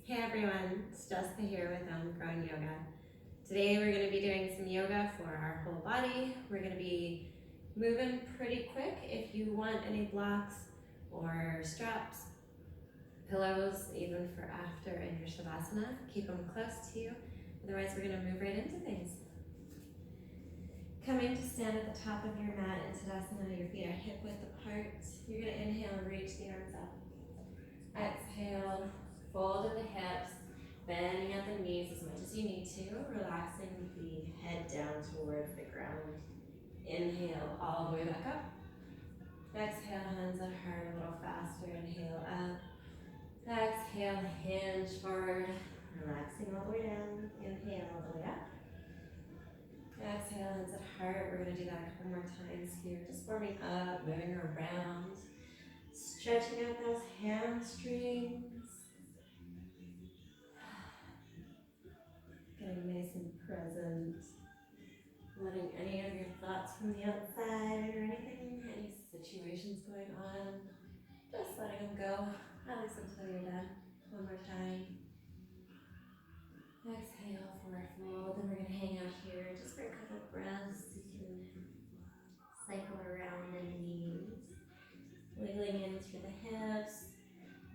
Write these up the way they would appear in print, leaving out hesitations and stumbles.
Hey everyone, it's Jessica here with Growing Yoga. Today we're going to be doing some yoga for our whole body. We're going to be moving pretty quick. If you want any blocks or straps, pillows, even for after in your savasana, keep them close to you. Otherwise we're going to move right into things. Coming to stand at the top of your mat in Tadasana, your feet are hip width apart. You're going to inhale and reach the arms up. Exhale, fold in the hips, bending at the knees as much as you need to, relaxing the head down toward the ground. Inhale all the way back up. Exhale, hands at heart a little faster. Inhale up. Exhale, hinge forward, relaxing all the way down. Inhale all the way up. Exhale, hands at heart. We're going to do that a couple more times here. Just warming up, moving around, stretching out those hamstrings. Getting nice and present. Letting any of your thoughts from the outside or anything, any situations going on, just letting them go, at least until you're done. One more time. Exhale, forward fold, and we're going to hang out here just for a couple of breaths. You can cycle around the knees, wiggling in through the hips,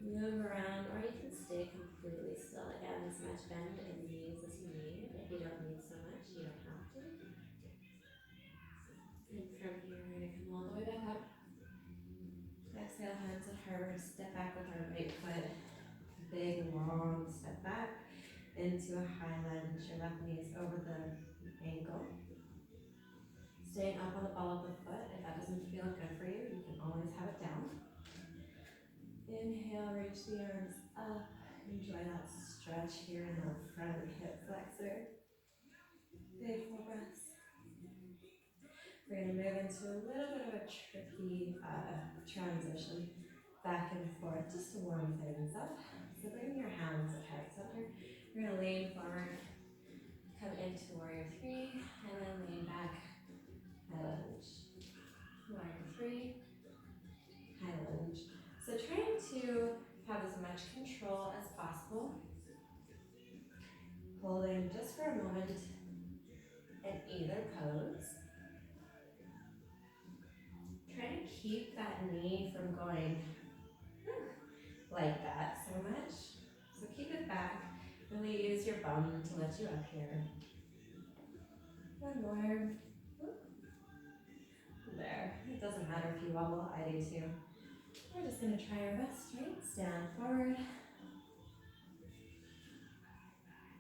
move around, or you can stay completely still. Again, as much bend in the knees as you need. If you don't need so much, you don't have to. And from here, we're going to come all the way back up. Exhale, hands at heart. Step back with our right foot. Big, long step back into a high lunge. Your left knee is over the ankle. Staying up on the ball of the foot. If that doesn't feel good for you, you can always have it down. Inhale, reach the arms up. Enjoy that stretch here in the front hip flexor. Big full breaths. We're going to move into a little bit of a tricky transition back and forth just to warm things up. So bring your hands at heart center. You're going to lean forward, come into warrior three, and then lean back, high lunge. Warrior three, high lunge. So trying to have as much control as possible. Holding just for a moment in either pose. Try to keep that knee from going like that so much. So keep it back. Really use your bum to lift you up here. One more. There. It doesn't matter if you wobble, I do too. We're just going to try our best, right? Stand forward.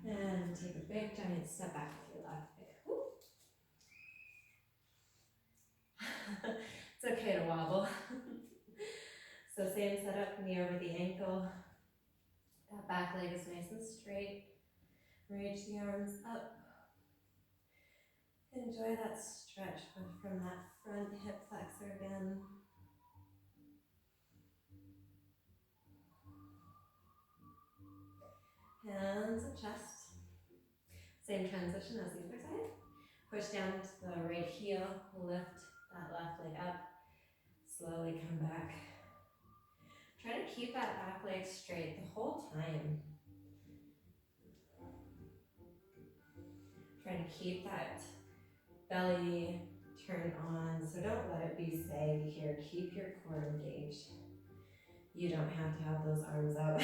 And take a big giant step back with your left foot. It's okay to wobble. So same setup, knee over the ankle. That back leg is nice and straight. Reach the arms up. Enjoy that stretch from that front hip flexor again. Hands at chest. Same transition as the other side. Push down to the right heel, lift that left leg up. Slowly come back. Try to keep that back leg straight the whole time. Try to keep that belly turned on, so don't let it be saggy here. Keep your core engaged. You don't have to have those arms out.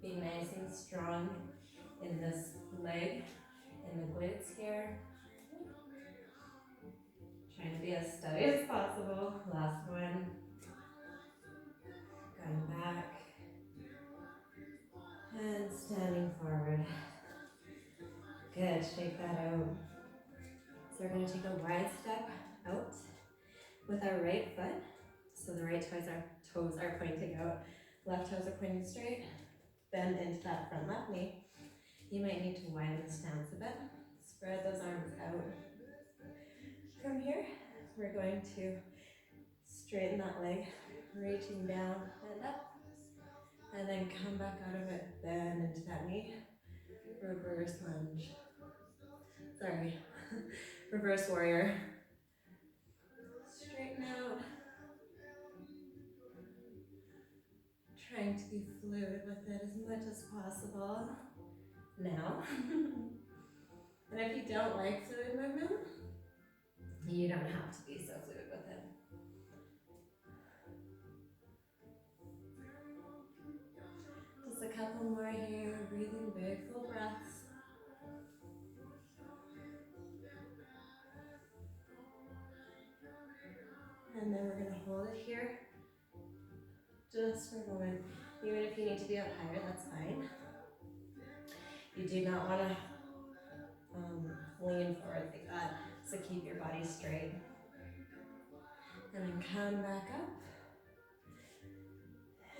Be nice and strong in this leg, in the glutes here. Trying to be as steady as possible. Last one. Going back. And standing forward. Good, shake that out. So we're going to take a wide step out with our right foot. So the right toes are pointing out. Left toes are pointing straight. Bend into that front left knee. You might need to widen the stance a bit. Spread those arms out. From here, we're going to straighten that leg, reaching down and up. And then come back out of it, bend into that knee. Reverse lunge. Sorry. Reverse warrior. Straighten out. trying to be fluid with it as much as possible now. And if you don't like fluid movement, you don't have to be so fluid with it. Just a couple more here, breathing big, full breaths. And then we're gonna hold it here just for a moment. Even if you need to be up higher, that's fine. You do not wanna lean forward like that, so keep your body straight. And then come back up.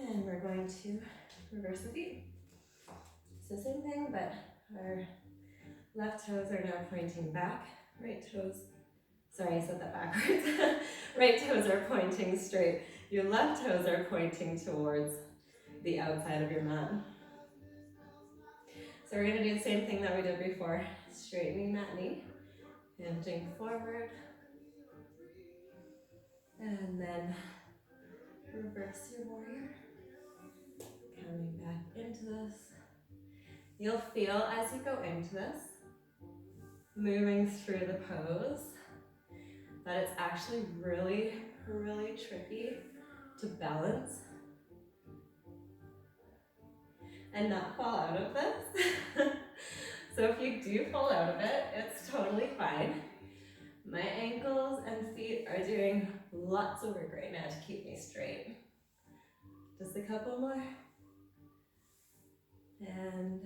And we're going to reverse the feet. It's the same thing, but our left toes are now pointing back. Right toes, sorry, I said that backwards. Right toes are pointing straight. Your left toes are pointing towards the outside of your mat. So we're gonna do the same thing that we did before. Straightening that knee, hinging forward. And then reverse your warrior. Coming back into this. You'll feel as you go into this, moving through the pose, that it's actually really, really tricky to balance and not fall out of this. So if you do fall out of it, it's totally fine. My ankles and feet are doing lots of work right now to keep me straight. Just a couple more. And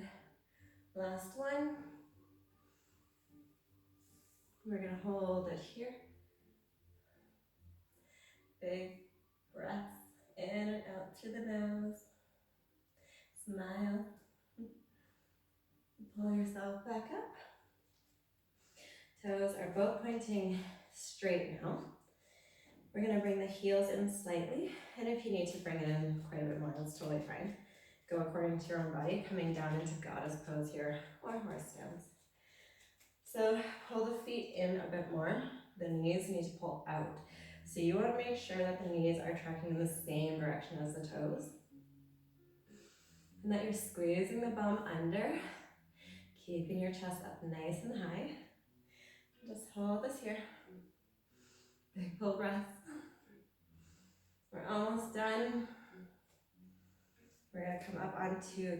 last one. We're gonna hold it here. Big breaths in and out through the nose. Smile. Pull yourself back up. Toes are both pointing straight now. We're gonna bring the heels in slightly, and if you need to bring it in quite a bit more, that's totally fine. Go according to your own body, coming down into goddess pose here, or horse stance. So pull the feet in a bit more. The knees need to pull out. So you want to make sure that the knees are tracking in the same direction as the toes. And that you're squeezing the bum under, keeping your chest up nice and high. Just hold this here. Big full breath. We're almost done. We're going to come up onto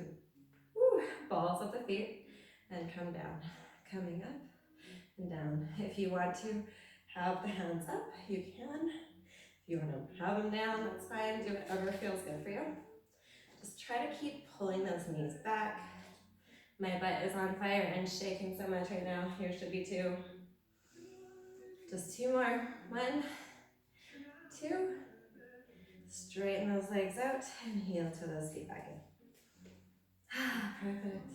the balls of the feet and come down. Coming up and down. If you want to have the hands up, you can. If you want to have them down, that's fine. Do whatever feels good for you. Just try to keep pulling those knees back. My butt is on fire and shaking so much right now. Yours should be too. Just two more. 1, 2. Straighten those legs out and heel to those feet back in. Perfect.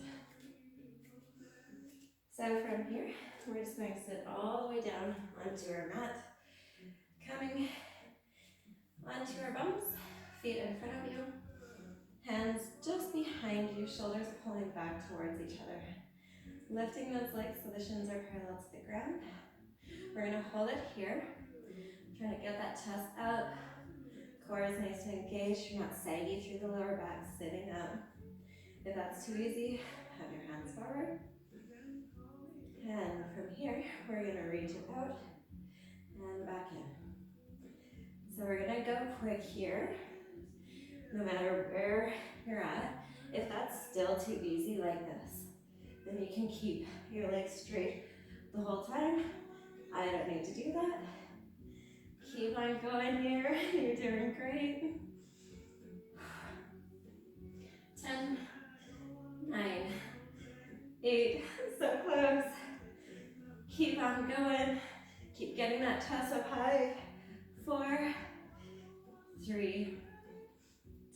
So from here, we're just going to sit all the way down onto our mat. Coming onto our bums, feet in front of you. Hands just behind you, shoulders pulling back towards each other. Lifting those legs so the shins are parallel to the ground. We're going to hold it here. Trying to get that chest up. Core is nice and engaged. You're not saggy through the lower back, sitting up. If that's too easy, have your hands forward. And from here, we're going to reach it out and back in. So we're going to go quick here. No matter where you're at, if that's still too easy like this, then you can keep your legs straight the whole time. I don't need to do that. Keep on going here. You're doing great. 10, 9, 8, so close. Keep on going. Keep getting that chest up high. 4, 3,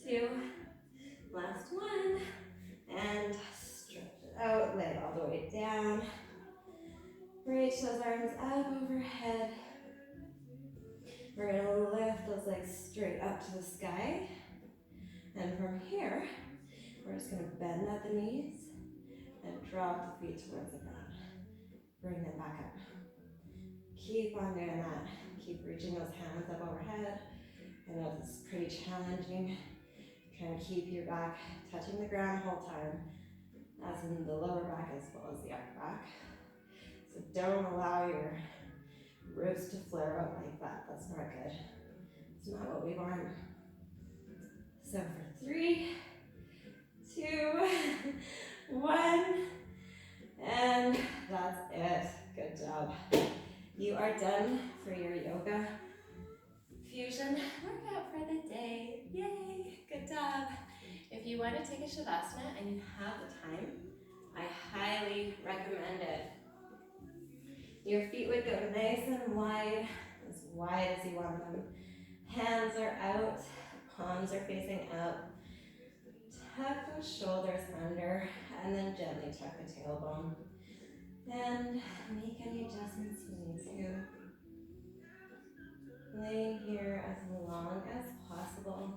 2, last one. And stretch it out, lay it all the way down. Reach those arms up overhead. We're going to lift those legs straight up to the sky. And from here, we're just going to bend at the knees and drop the feet towards the ground. Bring them back up. Keep on doing that. Keep reaching those hands up overhead. I know this is pretty challenging. Kind of keep your back touching the ground the whole time, as in the lower back as well as the upper back. So don't allow your ribs to flare out like that. That's not good. It's not what we want. So for 3, 2, 1, and that's it. Good job. You are done for your yoga fusion workout for the day. Yay, good job. If you want to take a shavasana and you have the time, I highly recommend it. Your feet would go nice and wide as you want them. Hands are out, palms are facing up. Tuck those shoulders under, and then gently tuck the tailbone. And make any adjustments you need to. Laying here as long as possible.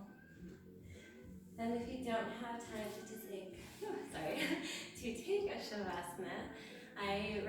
And if you don't have time to take a shavasana, I